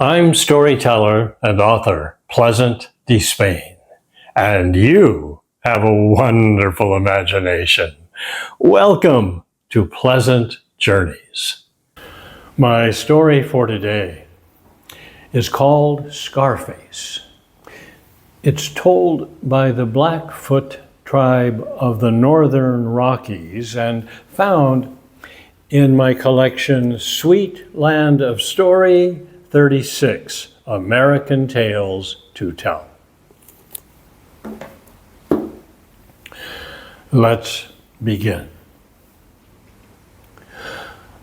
I'm storyteller and author Pleasant Despain, and you have a wonderful imagination. Welcome to Pleasant Journeys. My story for today is called Scarface. It's told by the Blackfoot tribe of the northern Rockies and found in my collection Sweet Land of Story 36, American Tales to Tell. Let's begin.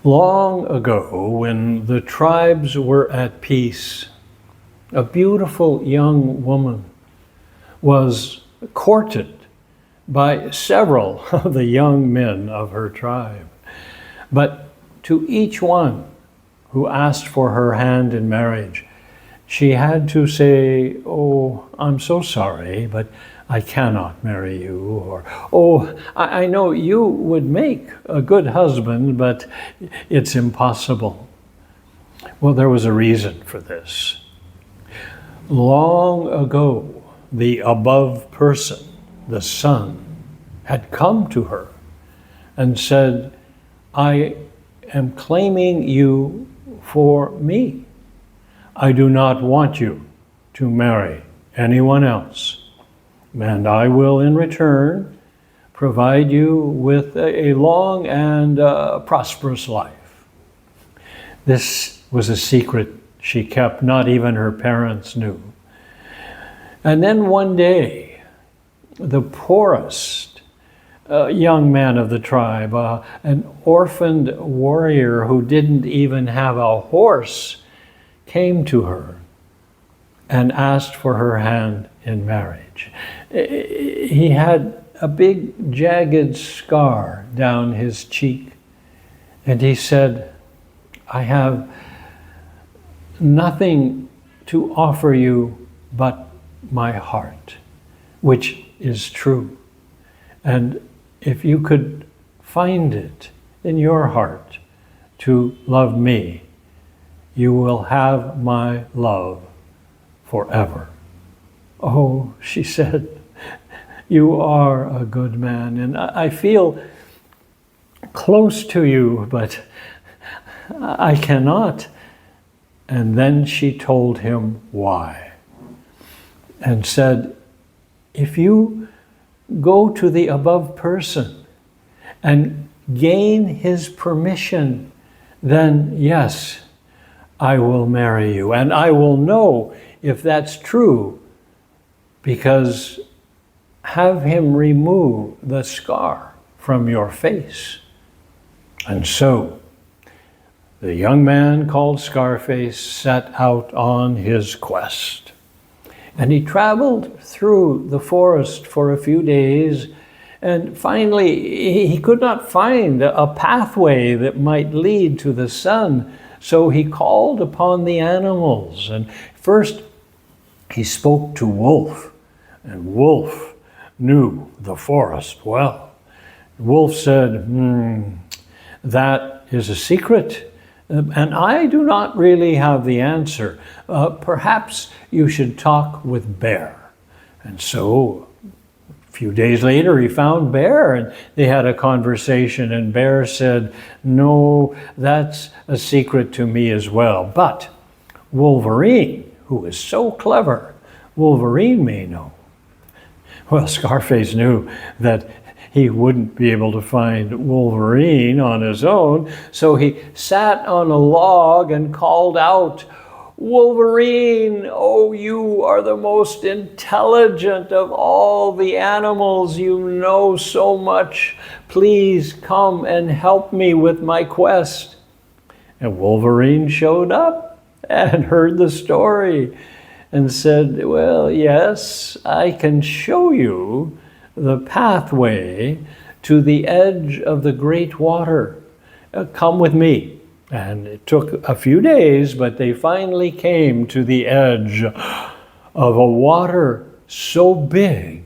Long ago, when the tribes were at peace, a beautiful young woman was courted by several of the young men of her tribe. But to each one who asked for her hand in marriage, she had to say, "Oh, I'm so sorry, but I cannot marry you," or, "Oh, I know you would make a good husband, but it's impossible." Well, there was a reason for this. Long ago, the above person, the sun, had come to her and said, "I am claiming you for me. I do not want you to marry anyone else, and I will in return provide you with a long and prosperous life." This was a secret she kept, not even her parents knew. And then one day, the poorest young man of the tribe, an orphaned warrior who didn't even have a horse, came to her and asked for her hand in marriage. He had a big jagged scar down his cheek, and he said, "I have nothing to offer you but my heart," which is true. And if you could find it in your heart to love me, you will have my love forever. "Oh," she said, "you are a good man, and I feel close to you, but I cannot." And then she told him why, and said, "If you go to the above person and gain his permission, then yes, I will marry you. And I will know if that's true, because have him remove the scar from your face." And so the young man called Scarface set out on his quest. And he traveled through the forest for a few days, and finally he could not find a pathway that might lead to the sun. So he called upon the animals, and first he spoke to Wolf, and Wolf knew the forest well. Wolf said, "That is a secret, and I do not really have the answer. Perhaps you should talk with Bear." And so a few days later he found Bear, and they had a conversation, and Bear said, "No, that's a secret to me as well. But Wolverine, who is so clever, Wolverine may know." Well, Scarface knew that he wouldn't be able to find Wolverine on his own, so he sat on a log and called out, "Wolverine, oh, you are the most intelligent of all the animals. You know so much. Please come and help me with my quest." And Wolverine showed up and heard the story and said, "Well, yes, I can show you the pathway to the edge of the great water. Come with me." And it took a few days, but they finally came to the edge of a water so big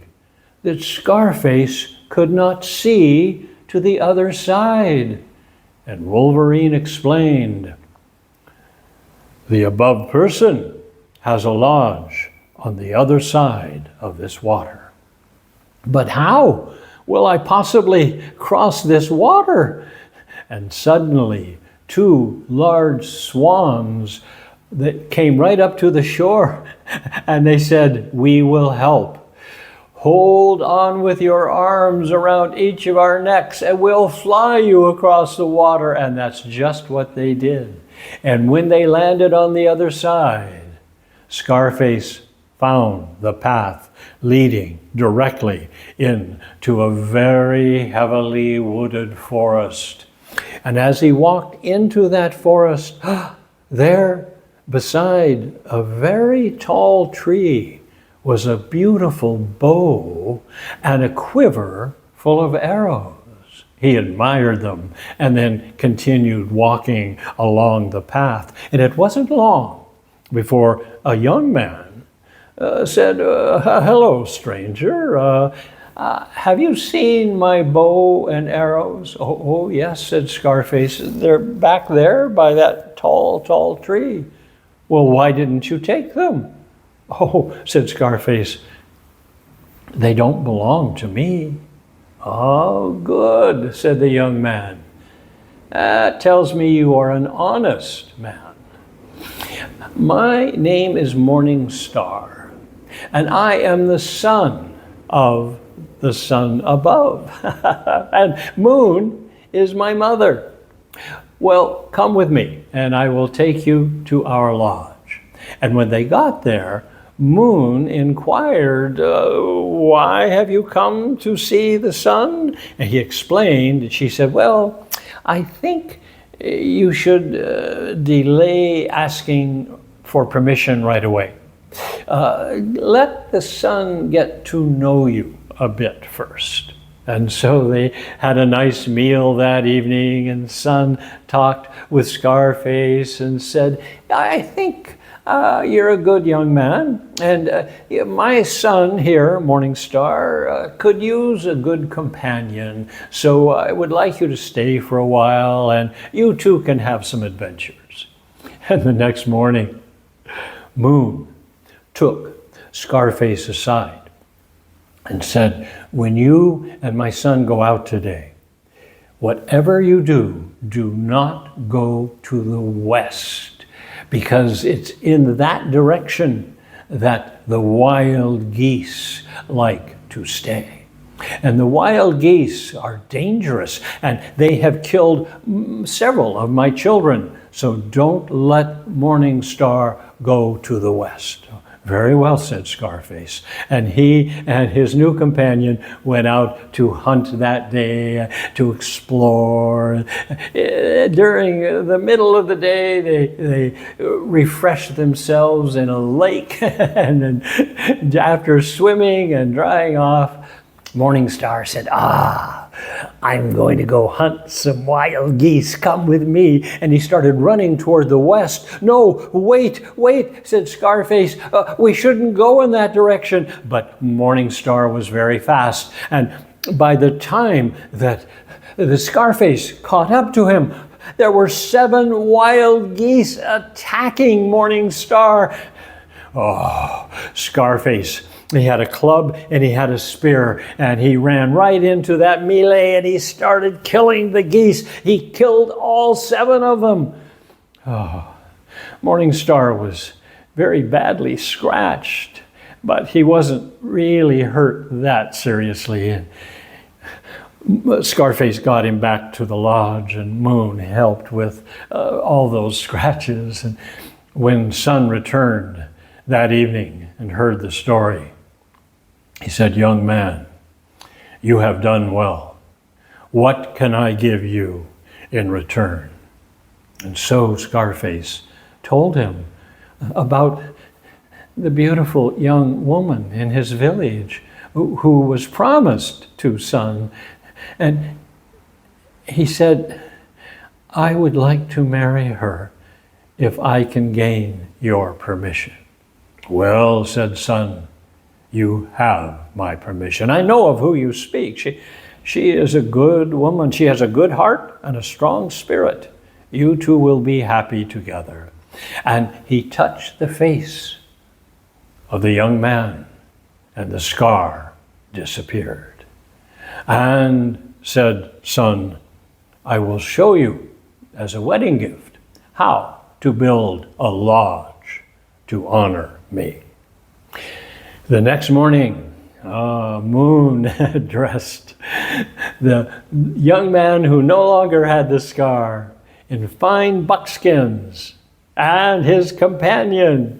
that Scarface could not see to the other side. And Wolverine explained, The above person has a lodge on the other side of this water. But how will I possibly cross this water? And suddenly, two large swans that came right up to the shore, and they said, "We will help. Hold on with your arms around each of our necks, and we'll fly you across the water." And that's just what they did. And when they landed on the other side, Scarface found the path leading directly into a very heavily wooded forest. And as he walked into that forest, there, beside a very tall tree, was a beautiful bow and a quiver full of arrows. He admired them and then continued walking along the path. And it wasn't long before a young man said, "Hello, stranger. Have you seen my bow and arrows?" Oh, yes," said Scarface. "They're back there by that tall tree." "Well, why didn't you take them?" "Oh," said Scarface, "they don't belong to me." "Oh, good," said the young man. "That tells me you are an honest man. My name is Morning Star, and I am the son of the sun above, and Moon is my mother. Well, come with me, and I will take you to our lodge." And when they got there, Moon inquired, "Why have you come to see the sun?" And he explained, and she said, "Well, I think you should delay asking for permission right away. Let the sun get to know you a bit first." And so they had a nice meal that evening, and Sun talked with Scarface and said, "I think you're a good young man, and my son here, Morning Star, could use a good companion, so I would like you to stay for a while, and you two can have some adventures." And the next morning, Moon took Scarface aside and said, "When you and my son go out today, whatever you do, do not go to the west, because it's in that direction that the wild geese like to stay. And the wild geese are dangerous, and they have killed several of my children. So don't let Morning Star go to the west." "Very well," said Scarface. And he and his new companion went out to hunt that day, to explore. During the middle of the day, they refreshed themselves in a lake. And then after swimming and drying off, Morning Star said, "I'm going to go hunt some wild geese. Come with me." And he started running toward the west. "No, wait," said Scarface. "We shouldn't go in that direction." But Morning Star was very fast. And by the time that the Scarface caught up to him, there were 7 wild geese attacking Morning Star. Oh, Scarface, he had a club and he had a spear, and he ran right into that melee and he started killing the geese. He killed all 7 of them. Oh, Morning Star was very badly scratched, but he wasn't really hurt that seriously. Scarface got him back to the lodge, and Moon helped with all those scratches. And when Sun returned that evening and heard the story, he said, "Young man, you have done well. What can I give you in return?" And so Scarface told him about the beautiful young woman in his village who was promised to Sun. And he said, "I would like to marry her if I can gain your permission." "Well," said Sun, "you have my permission. I know of who you speak. She is a good woman. She has a good heart and a strong spirit. You two will be happy together. And he touched the face of the young man, and the scar disappeared. And said, "Son, I will show you as a wedding gift how to build a lodge to honor me." The next morning, moon dressed the young man who no longer had the scar in fine buckskins, and his companion,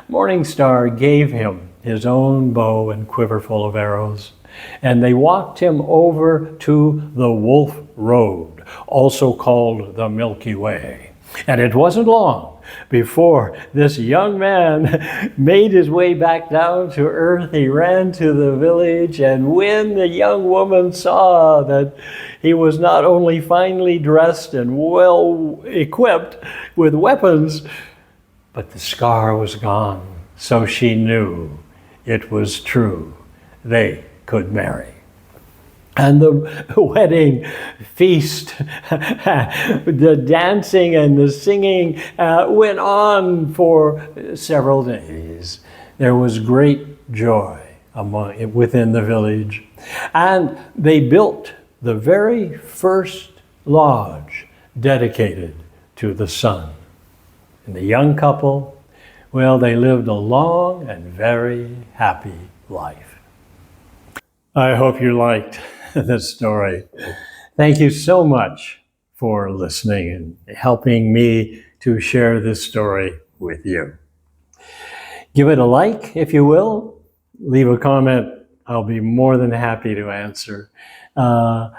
Morning Star, gave him his own bow and quiver full of arrows, and they walked him over to the Wolf Road, also called the Milky Way. And it wasn't long before this young man made his way back down to earth. He ran to the village, and when the young woman saw that he was not only finely dressed and well equipped with weapons, but the scar was gone, so she knew it was true. They could marry. And the wedding feast, the dancing and the singing went on for several days. There was great joy within the village. And they built the very first lodge dedicated to the sun. And the young couple, well, they lived a long and very happy life. I hope you liked this story. Thank you so much for listening and helping me to share this story with you. Give it a like, if you will. Leave a comment. I'll be more than happy to answer. Down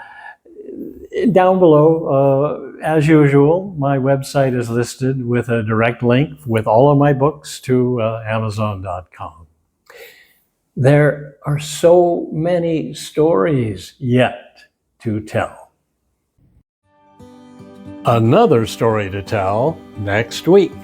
below, as usual, my website is listed with a direct link with all of my books to Amazon.com. There are so many stories yet to tell. Another story to tell next week.